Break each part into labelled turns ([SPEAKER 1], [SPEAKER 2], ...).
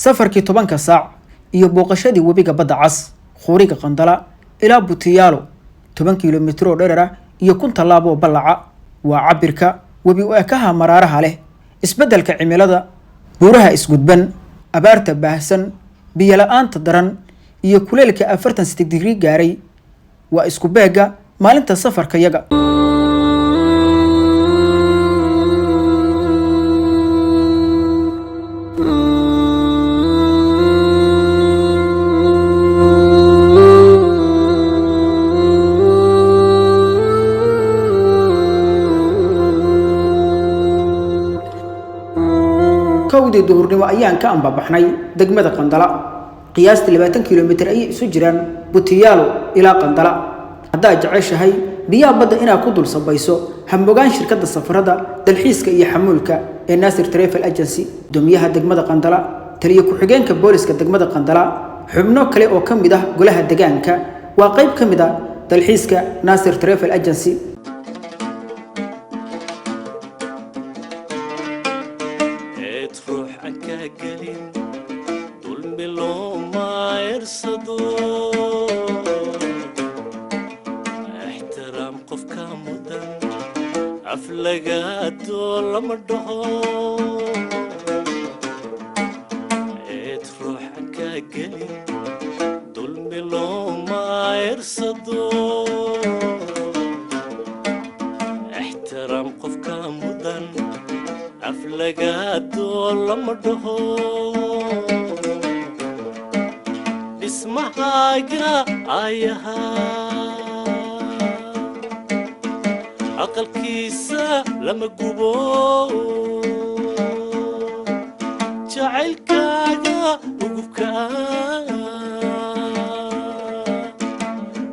[SPEAKER 1] safarkii 10 saac iyo booqashadii webiga badda cas khuriga qandala ilaa Butiyaalo 10 kiiloomitir oo dheer ah iyo 10 tallaabo oo ballaca waa cabirka webi oo ka maraaraha leh isbeddelka cimilada buuraha isgudban abaarta baahsan biyo la'aanta daran iyo kuleylka 40 digrii gaaray waa isku beega maalinta safarka yaga kowdii duhurnimo ayaan ka ambabaxnay degmada Qandala qiyaastii 20 kiiloomitir ay isu jiraan Butiyaalo ilaa Qandala hadaa jeceshahay biyaha badda inaad ku dul sabayso hambogaan shirkadda safarada dalxiiska iyo xamuulka ee Nasir Travel Agency doomiyaha degmada Qandala taliye ku xigeenka booliska degmada Qandala xubno kale oo kamid ah golaha deegaanka waa qayb kamid ah dalxiiska Nasir Travel Agency
[SPEAKER 2] aflagaado lama dhaho ruuxan ka gelin dulmi looma irsado ixtiraam qofka mudan aflagaado lama dhaho ismahaaga ayaha أقل كيسة لما قبو جعل كاغا وقفكا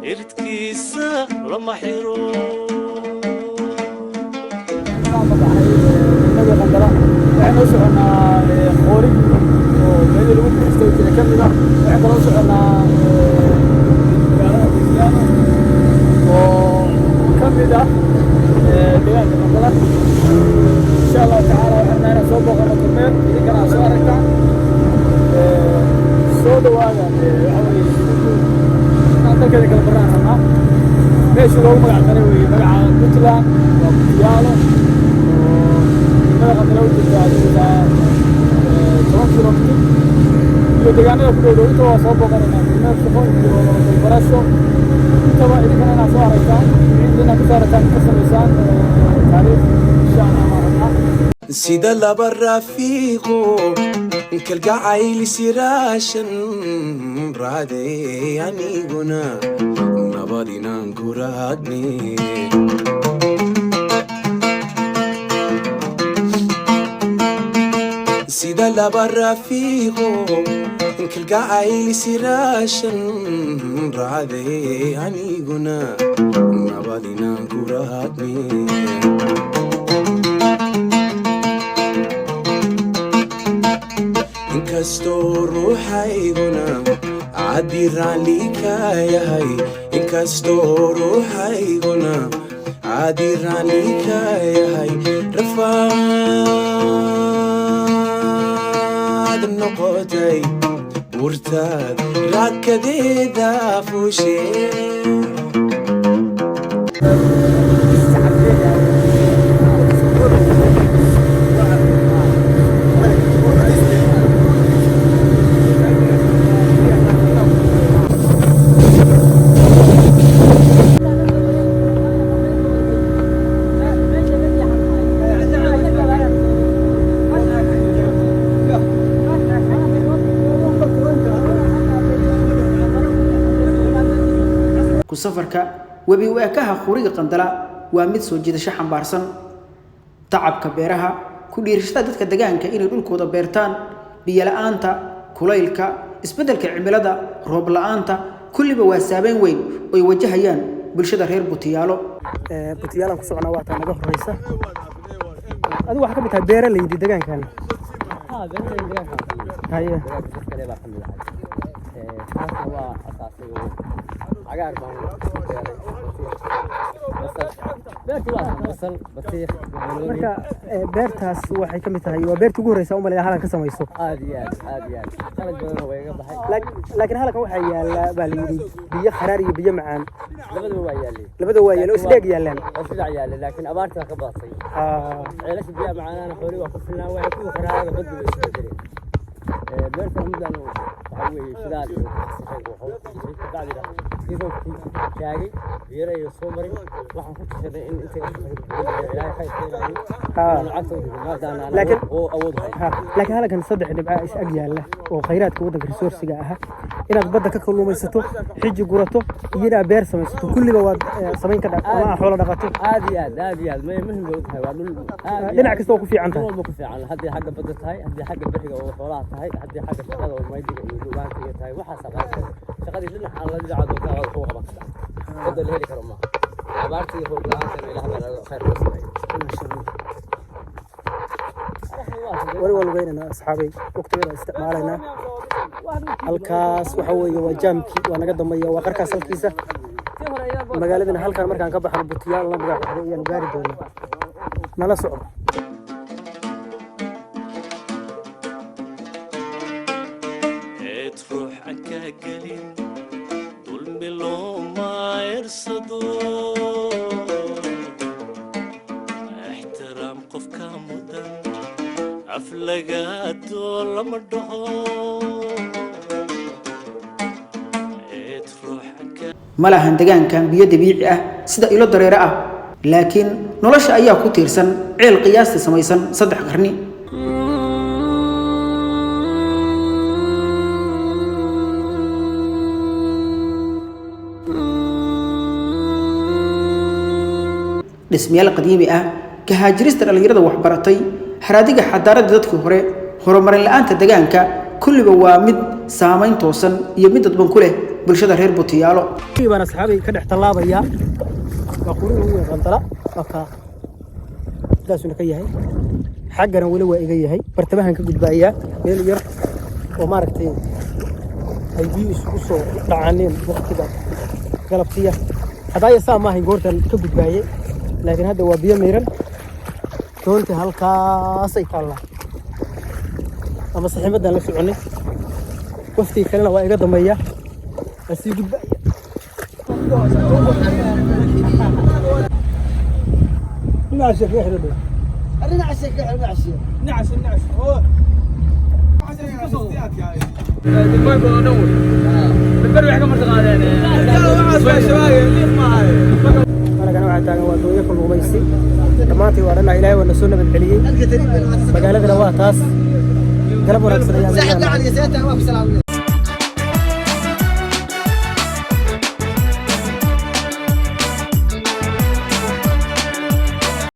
[SPEAKER 2] إرد كيسة لما حيرو احنا وصلنا خوري وميدي اللي ممكن نستوي كده كاملة احنا وصلنا وكاملة deegaanka Qandala insha Allah taala waxaan soo booqano kulmeen idinka soo aragtaan soo dhawaada waxa weeye kala barnaamijna meesha loogu magac daray weeye magaca Puntland waa Butiyaalo oo Qandala u jirta 10 kiiloomitir iyo deegaanada ku dhow inta waa soo booqanayna meel shaqo iyo barasho intaba idinka soo aragtaan idinka ku saartaan ka sameeyaan
[SPEAKER 3] sida laba rafiiqo kalgacayl siraashan raaday aniguna nabadinan kuraadni sida laba rafiiqo kalgacayl siraashan raaday aniguna nabadinan kuraadni inkastoo ruuxayguna cadiraan liikayahay inkastoo ruuxayguna cadiraan liikayahay rafaad noqotay burtaad raadkadeeda fuushee
[SPEAKER 1] safarka webi waakaha khuriga Qandala waa mid soo jiidasho xambaarsan tacabka beeraha ku dhiirashada dadka deegaanka inay dhulkooda beertaan biyo la'aanta kulaylka isbeddelka cimilada roob la'aanta kulliba waa saameyn weyn oo ay wajahayaan bulshada reer Butiyaalo
[SPEAKER 4] Butiyaalo ku socona waa naga horeysa adigu waxa ka mid tahay beeralayda deegaankan beeralayda deegaanka haye عقار
[SPEAKER 2] beertii waa basal batiiq
[SPEAKER 4] marka beertaas waxay ka mid tahay waa beertii ugu horeysa umaleeya halkan ka samayso
[SPEAKER 2] aad iyo aad qalad badan way iga baxay
[SPEAKER 4] laakiin halkan waxaa yaala baa la yidhi biyo kharaar iyo biyo macaan
[SPEAKER 2] labada waa yaalay
[SPEAKER 4] oo isdheeg yaalaan
[SPEAKER 2] oo sidaa yaalay laakiin abaarta ka baasay ceelasha biyaha macaanaana xooli waa ku filnaa waxay ku kharaarada badda way isku jireen beertan mudan waxa weeye shidaal iyo bacdida sidoo taagay beero iyo soo maray waxaan ku tashaday in inta ilaahay khayr keenayo laakiin oo awood
[SPEAKER 4] laakiin halkan saddex dhibca is ag yaala oo khayraadka waddanka resourciga ah inaad badda ka kalluumaysato xiji gurato iyo inaad beer samaysato kulliba waad samayn ka ama xoolo dhaqato
[SPEAKER 2] aad iyo aad muhiim bay u tahay waa dhul
[SPEAKER 4] dhinac kasta oo ku fiican tahay
[SPEAKER 2] ku fiican haddii xagga badda tahay haddii xagga bariga oo xoolaha tahay haddii xagga shaqada oo maydiga iyo duulaanka iyo tahay waxaa shaqadii dhinac aan la dicado ka wada ku qaban kartaa badda la heli karo ma abaartii hor la'aanta ilaahay baa khayr ka sameeyay
[SPEAKER 4] walwalbayna asxaabay waqtigeeda isticmaalayna halkaas waxa weeye waa jaamkii waa naga dambeeya waa qarkaas halkiisa magaaladana halkan markaan ka baxno butiyaal la magacaabay ayaan gaari doonaa nala socdo
[SPEAKER 5] روح عكاكلين طول ملو ما يرصدوا احترام قف كامودان عفلقات ولا مدهو
[SPEAKER 1] malahan deegaankan biyo dabiici ah sida ilo dareere ah laakiin nolosha ayaa ku tiirsan ceel qiyaasta samaysan 3 qarni dhismayaal qadiimi ah ka haajirista dhalinyarada wax baratay haraadiga xadaarada dadkii hore horumarin la'aanta deegaanka kulliba waa mid saameyn toosan iyo mid dadban ku leh bulshada reer Butiyaalo
[SPEAKER 4] baan asxaabay ka dhex talaabaya waa qurux weyn qandala aka taasuna ka yahay xaggana wali waa iga yahay bartamahan ka gudbaaya meel yar oo maaragtay ay biyo isku soo dhacaneen waqtiga galabtiya hadaya saamahay goortan ka gudbaayay laakiin hadda waa biyo miiran doonta halkaas ay taala ama saxiimadan la soconay waqti kalena waa iga dambeeya asii gudbaaya نعش في حرب نعش في حرب نعش هو
[SPEAKER 2] دبي بنور دبي حاجه مرتقادين
[SPEAKER 4] أنا كان واحد تاني وادو يكون غميسي دمانتي وارنا إلهي ونسونا بالحلية مقالة لواه تاس قلب ورقصنا يا